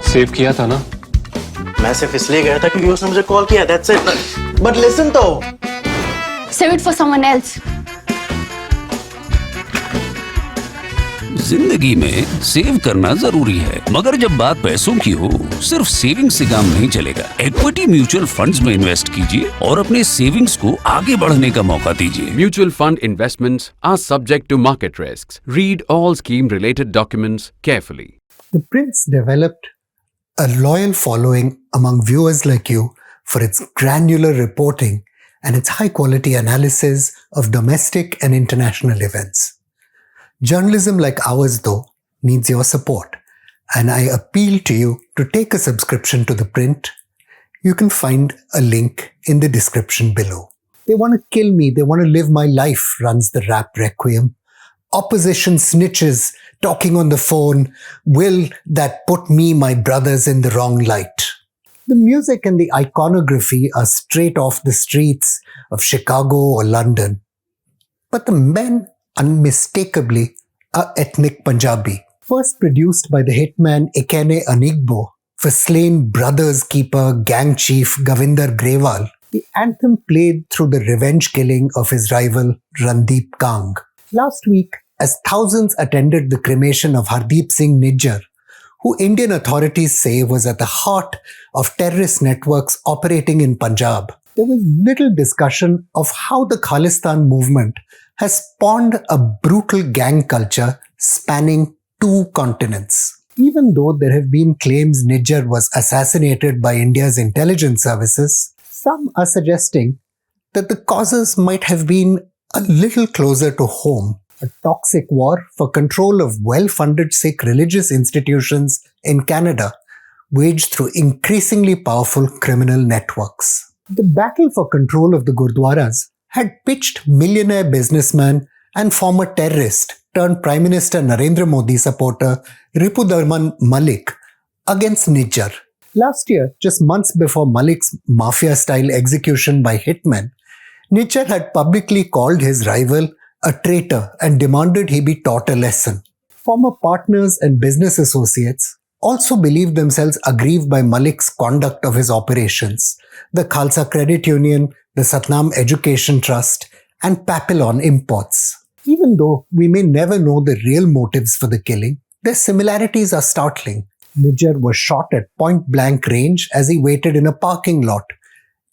Save किया था ना? मैं सिर्फ इसलिए गया था क्योंकि उसने मुझे कॉल किया, that's it. But listen तो. Save it for someone else. जिंदगी में सेव करना जरूरी है, मगर जब बात पैसों की हो, सिर्फ सेविंग से काम नहीं चलेगा। इक्विटी म्यूचुअल फंड्स में इन्वेस्ट कीजिए और अपने सेविंग्स को आगे बढ़ने का मौका दीजिए। Mutual fund investments are subject to market risks. Read all scheme-related documents carefully. The Print's developed a loyal following among viewers like you for its granular reporting and its high-quality analysis of domestic and international events. Journalism like ours, though, needs your support, and I appeal to you to take a subscription to The Print. You can find a link in the description below. They want to kill me, they want to live my life, runs the rap requiem. Opposition snitches talking on the phone, will that put me, my brothers, in the wrong light. The music and the iconography are straight off the streets of Chicago or London. But the men unmistakably are ethnic Punjabi. First produced by the hitman Ekene Anigbo for slain brothers keeper gang chief Govinder Grewal, the anthem played through the revenge killing of his rival Randeep Kang. Last week, as thousands attended the cremation of Hardeep Singh Nijjar, who Indian authorities say was at the heart of terrorist networks operating in Punjab, there was little discussion of how the Khalistan movement has spawned a brutal gang culture spanning 2 continents. Even though there have been claims Nijjar was assassinated by India's intelligence services, some are suggesting that the causes might have been a little closer to home. A toxic war for control of well-funded Sikh religious institutions in Canada, waged through increasingly powerful criminal networks. The battle for control of the Gurdwaras had pitched millionaire businessman and former terrorist turned Prime Minister Narendra Modi supporter Ripudaman Malik against Nijjar. Last year, just months before Malik's mafia-style execution by hitmen, Nijjar had publicly called his rival a traitor and demanded he be taught a lesson. Former partners and business associates also believed themselves aggrieved by Malik's conduct of his operations. The Khalsa Credit Union, the Satnam Education Trust, and Papillon Imports. Even though we may never know the real motives for the killing, their similarities are startling. Nijjar was shot at point-blank range as he waited in a parking lot,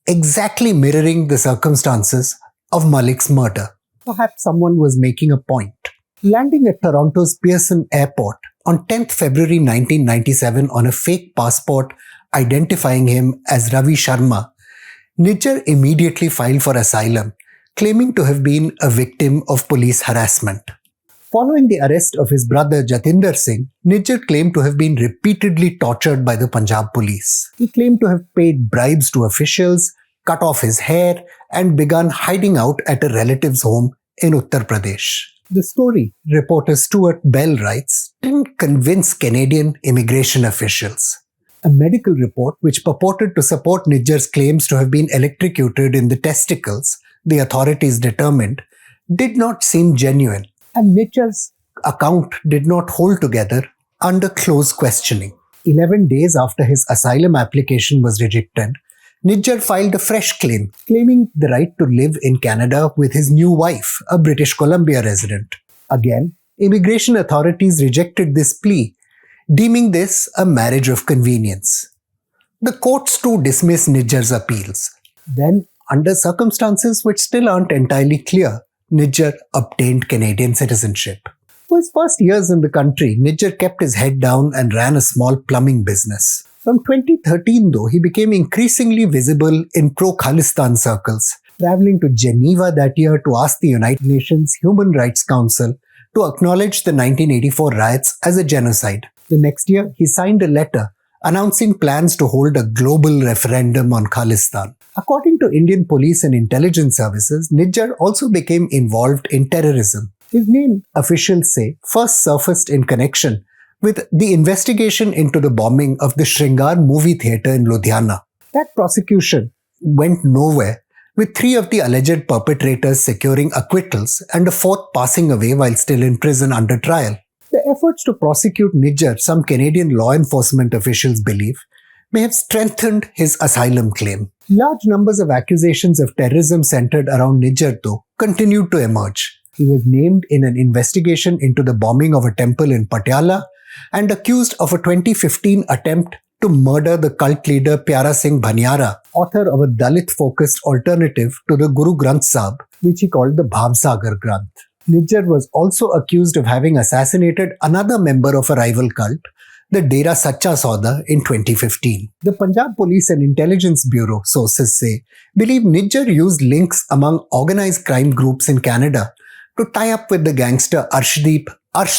exactly mirroring the circumstances of Malik's murder. Perhaps someone was making a point. Landing at Toronto's Pearson Airport on 10th February 1997 on a fake passport identifying him as Ravi Sharma, Nijjar immediately filed for asylum, claiming to have been a victim of police harassment. Following the arrest of his brother Jatinder Singh, Nijjar claimed to have been repeatedly tortured by the Punjab police. He claimed to have paid bribes to officials, cut off his hair, and began hiding out at a relative's home in Uttar Pradesh. The story, reporter Stuart Bell writes, didn't convince Canadian immigration officials. A medical report which purported to support Nijjar's claims to have been electrocuted in the testicles, the authorities determined, did not seem genuine, and Nijjar's account did not hold together under close questioning. 11 days after his asylum application was rejected, Nijjar filed a fresh claim, claiming the right to live in Canada with his new wife, a British Columbia resident. Again, immigration authorities rejected this plea, deeming this a marriage of convenience. The courts too dismissed Nijjar's appeals. Then, under circumstances which still aren't entirely clear, Nijjar obtained Canadian citizenship. For his first years in the country, Nijjar kept his head down and ran a small plumbing business. From 2013, though, he became increasingly visible in pro-Khalistan circles, traveling to Geneva that year to ask the United Nations Human Rights Council to acknowledge the 1984 riots as a genocide. The next year, he signed a letter announcing plans to hold a global referendum on Khalistan. According to Indian police and intelligence services, Nijjar also became involved in terrorism. His name, officials say, first surfaced in connection with the investigation into the bombing of the Shringar movie theatre in Ludhiana. That prosecution went nowhere, with 3 of the alleged perpetrators securing acquittals and a 4th passing away while still in prison under trial. The efforts to prosecute Nijjar, some Canadian law enforcement officials believe, may have strengthened his asylum claim. Large numbers of accusations of terrorism centered around Nijjar, though, continued to emerge. He was named in an investigation into the bombing of a temple in Patiala and accused of a 2015 attempt to murder the cult leader Pyara Singh Bhaniara, author of a Dalit-focused alternative to the Guru Granth Sahib, which he called the Bhavsagar Granth. Nijjar was also accused of having assassinated another member of a rival cult, the Dera Sacha Sauda, in 2015. The Punjab Police and Intelligence Bureau, sources say, believe Nijjar used links among organized crime groups in Canada to tie up with the gangster Arshdeep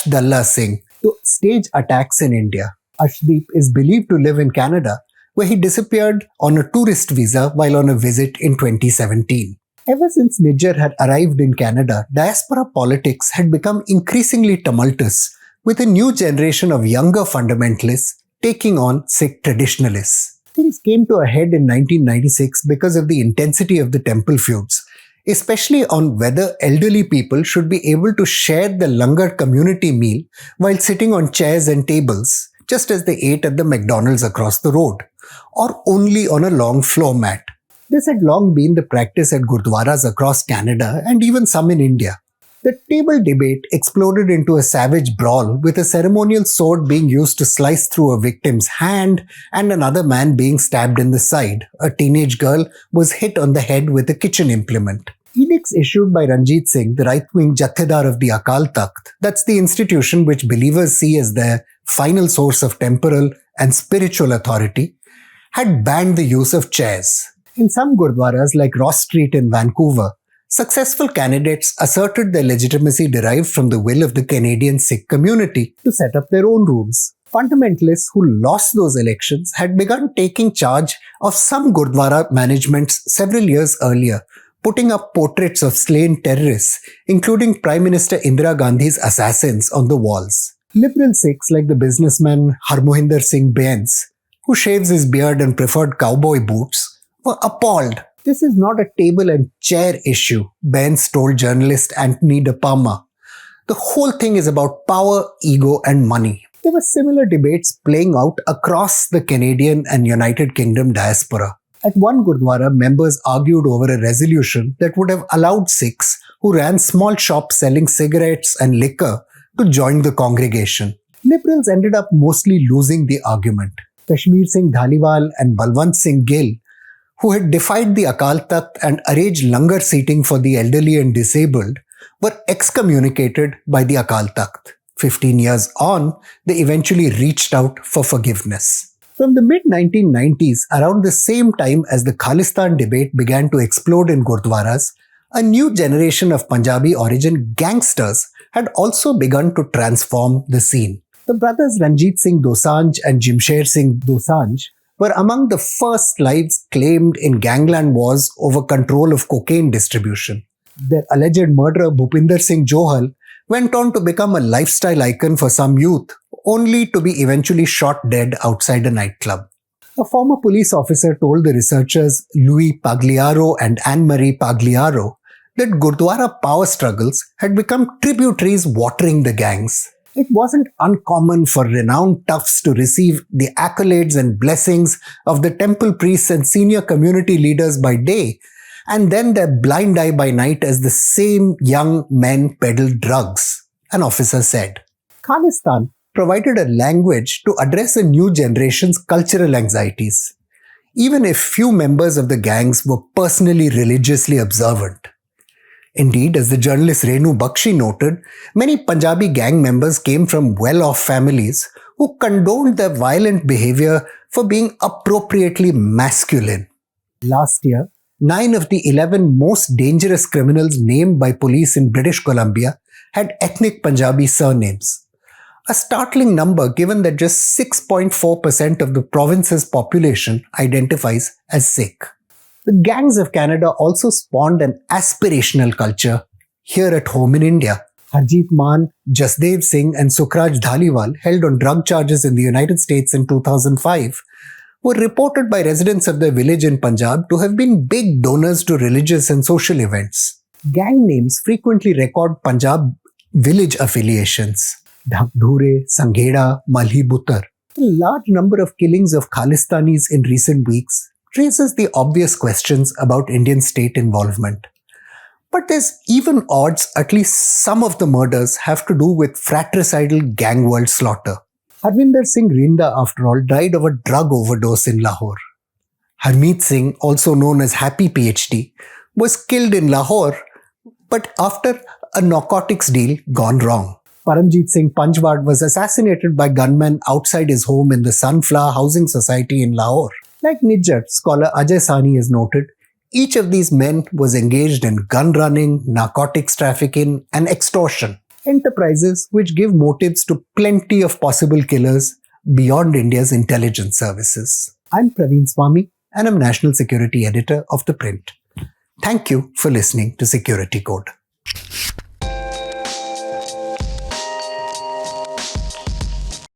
Dalla Singh to stage attacks in India. Arshdeep is believed to live in Canada, where he disappeared on a tourist visa while on a visit in 2017. Ever since Nijjar had arrived in Canada, diaspora politics had become increasingly tumultuous, with a new generation of younger fundamentalists taking on Sikh traditionalists. Things came to a head in 1996 because of the intensity of the temple feuds, especially on whether elderly people should be able to share the langar community meal while sitting on chairs and tables, just as they ate at the McDonald's across the road, or only on a long floor mat. This had long been the practice at gurdwaras across Canada and even some in India. The table debate exploded into a savage brawl, with a ceremonial sword being used to slice through a victim's hand and another man being stabbed in the side. A teenage girl was hit on the head with a kitchen implement. Edicts issued by Ranjit Singh, the right-wing Jathedar of the Akal Takht, that's the institution which believers see as their final source of temporal and spiritual authority, had banned the use of chairs. In some gurdwaras like Ross Street in Vancouver, successful candidates asserted their legitimacy derived from the will of the Canadian Sikh community to set up their own rules. Fundamentalists who lost those elections had begun taking charge of some gurdwara managements several years earlier, putting up portraits of slain terrorists, including Prime Minister Indira Gandhi's assassins, on the walls. Liberal Sikhs like the businessman Harmohinder Singh Bains, who shaves his beard and preferred cowboy boots, were appalled. This is not a table and chair issue, Bains told journalist Anthony De Palma. The whole thing is about power, ego and money. There were similar debates playing out across the Canadian and United Kingdom diaspora. At one gurdwara, members argued over a resolution that would have allowed Sikhs who ran small shops selling cigarettes and liquor to join the congregation. Liberals ended up mostly losing the argument. Kashmir Singh Dhaliwal and Balwant Singh Gill, who had defied the Akal Takht and arranged langar seating for the elderly and disabled, were excommunicated by the Akal Takht. 15 years on, they eventually reached out for forgiveness. From the mid-1990s, around the same time as the Khalistan debate began to explode in gurdwaras, a new generation of Punjabi origin gangsters had also begun to transform the scene. The brothers Ranjit Singh Dosanjh and Jimsher Singh Dosanjh were among the first lives claimed in gangland wars over control of cocaine distribution. Their alleged murderer Bhupinder Singh Johal went on to become a lifestyle icon for some youth, only to be eventually shot dead outside a nightclub. A former police officer told the researchers Louis Pagliaro and Anne-Marie Pagliaro that Gurdwara power struggles had become tributaries watering the gangs. It wasn't uncommon for renowned toughs to receive the accolades and blessings of the temple priests and senior community leaders by day, and then their blind eye by night as the same young men peddled drugs, an officer said. Khalistan provided a language to address a new generation's cultural anxieties, even if few members of the gangs were personally religiously observant. Indeed, as the journalist Renu Bakshi noted, many Punjabi gang members came from well-off families who condoned their violent behavior for being appropriately masculine. Last year, 9 of the 11 most dangerous criminals named by police in British Columbia had ethnic Punjabi surnames. A startling number given that just 6.4% of the province's population identifies as Sikh. The gangs of Canada also spawned an aspirational culture here at home in India. Harjeet Maan, Jasdev Singh and Sukhraj Dhaliwal, held on drug charges in the United States in 2005, were reported by residents of their village in Punjab to have been big donors to religious and social events. Gang names frequently record Punjab village affiliations. Dhakdhure, Sangheda, Malhi-Buttar. The large number of killings of Khalistanis in recent weeks raises the obvious questions about Indian state involvement. But there's even odds at least some of the murders have to do with fratricidal gang world slaughter. Harvinder Singh Rinda, after all, died of a drug overdose in Lahore. Harmeet Singh, also known as Happy PhD, was killed in Lahore, but after a narcotics deal gone wrong. Paramjit Singh Panchwad was assassinated by gunmen outside his home in the Sunflower Housing Society in Lahore. Like Nijjar, scholar Ajay Sani has noted, each of these men was engaged in gun running, narcotics trafficking, and extortion. Enterprises which give motives to plenty of possible killers beyond India's intelligence services. I'm Praveen Swami, and I'm National Security Editor of ThePrint. Thank you for listening to Security Code.